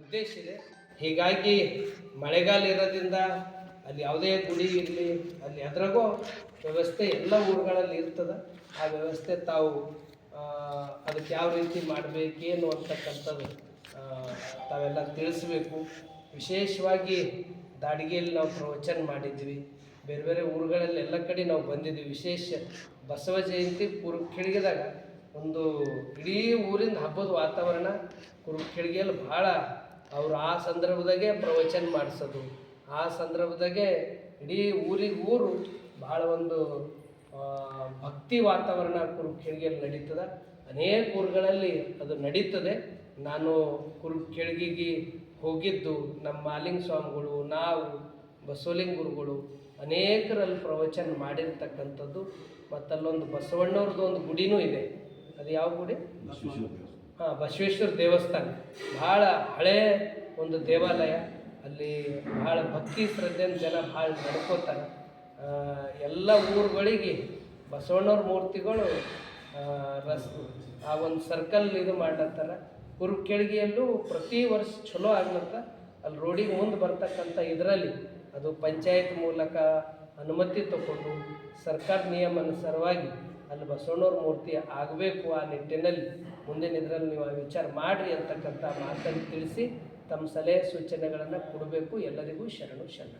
ಉದ್ದೇಶ ಇದೆ. ಹೀಗಾಗಿ ಮಳೆಗಾಲ ಇರೋದ್ರಿಂದ ಅಲ್ಲಿ ಯಾವುದೇ ಗುಡಿ ಇರಲಿ, ಅಲ್ಲಿ ಅದ್ರಾಗೂ ವ್ಯವಸ್ಥೆ ಎಲ್ಲ ಊರುಗಳಲ್ಲಿ ಇರ್ತದೆ. ಆ ವ್ಯವಸ್ಥೆ ತಾವು ಅದಕ್ಕೆ ಯಾವ ರೀತಿ ಮಾಡಬೇಕೇನು ಅಂತಕ್ಕಂಥದ್ದು ತಾವೆಲ್ಲ ತಿಳಿಸ್ಬೇಕು. ವಿಶೇಷವಾಗಿ ದಾಡಿಗೆಯಲ್ಲಿ ನಾವು ಪ್ರವಚನ ಮಾಡಿದ್ವಿ, ಬೇರೆ ಬೇರೆ ಊರುಗಳಲ್ಲಿ ಎಲ್ಲ ಕಡೆ ನಾವು ಬಂದಿದ್ವಿ. ವಿಶೇಷ ಬಸವ ಜಯಂತಿ ಕುರುಕ್ಷೇಳಿಗೆದಾಗ ಒಂದು ಇಡೀ ಊರಿನ ಹಬ್ಬದ ವಾತಾವರಣ ಕುರುಕ್ಷೇಳಿಗೆಯಲ್ಲಿ ಭಾಳ ಅವರು ಆ ಸಂದರ್ಭದಾಗೆ ಪ್ರವಚನ ಮಾಡಿಸೋದು, ಆ ಸಂದರ್ಭದಾಗೆ ಇಡೀ ಊರು ಭಾಳ ಒಂದು ಭಕ್ತಿ ವಾತಾವರಣ ಕುರುಕ್ಷೇಳಿಗೆಯಲ್ಲಿ ನಡೀತದೆ. ಅನೇಕ ಊರುಗಳಲ್ಲಿ ಅದು ನಡೀತದೆ. ನಾನು ಕುರುಕ್ಷೇಳಿಗೆಗೆ ಹೋಗಿದ್ದು ನಮ್ಮ ಮಾಲಿಂಗ ಸ್ವಾಮಿಗಳು, ನಾವು ಬಸವಲಿಂಗ ಗುರುಗಳು ಅನೇಕರಲ್ಲಿ ಪ್ರವಚನ ಮಾಡಿರ್ತಕ್ಕಂಥದ್ದು. ಮತ್ತು ಅಲ್ಲೊಂದು ಬಸವಣ್ಣವ್ರದ್ದು ಒಂದು ಗುಡಿನೂ ಇದೆ. ಅದು ಯಾವ ಗುಡಿ? ಬಸವೇಶ್ವರ ದೇವಸ್ಥಾನ. ಭಾಳ ಹಳೆಯ ಒಂದು ದೇವಾಲಯ. ಅಲ್ಲಿ ಭಾಳ ಭಕ್ತಿ ಶ್ರದ್ಧೆಯಿಂದ ಜನ ಭಾಳ ನಡ್ಕೋತಾರೆ. ಎಲ್ಲ ಊರುಗಳಿಗೆ ಬಸವಣ್ಣವ್ರ ಮೂರ್ತಿಗಳು ಆ ಒಂದು ಸರ್ಕಲ್ ಇದು ಮಾಡ್ಲತ್ತಾರ. ಕುರುಕ್ಷೇಳಿಗೆಯಲ್ಲೂ ಪ್ರತಿ ವರ್ಷ ಚಲೋ ಆಗ್ಲತ್ತ. ಅಲ್ಲಿ ರೋಡಿಗೆ ಮುಂದೆ ಬರ್ತಕ್ಕಂಥ ಇದರಲ್ಲಿ ಅದು ಪಂಚಾಯತ್ ಮೂಲಕ ಅನುಮತಿ ತಗೊಂಡು ಸರ್ಕಾರ ನಿಯಮಾನುಸಾರವಾಗಿ ಅಲ್ಲಿ ಬಸವಣ್ಣವ್ರ ಮೂರ್ತಿ ಆಗಬೇಕು. ಆ ನಿಟ್ಟಿನಲ್ಲಿ ಮುಂದಿನ ಇದರಲ್ಲಿ ನೀವು ವಿಚಾರ ಮಾಡಿರಿ ಅಂತಕ್ಕಂಥ ಮಾತನ್ನು ತಿಳಿಸಿ ತಮ್ಮ ಸಲಹೆ ಸೂಚನೆಗಳನ್ನು ಕೊಡಬೇಕು. ಎಲ್ಲರಿಗೂ ಶರಣು ಶರಣ.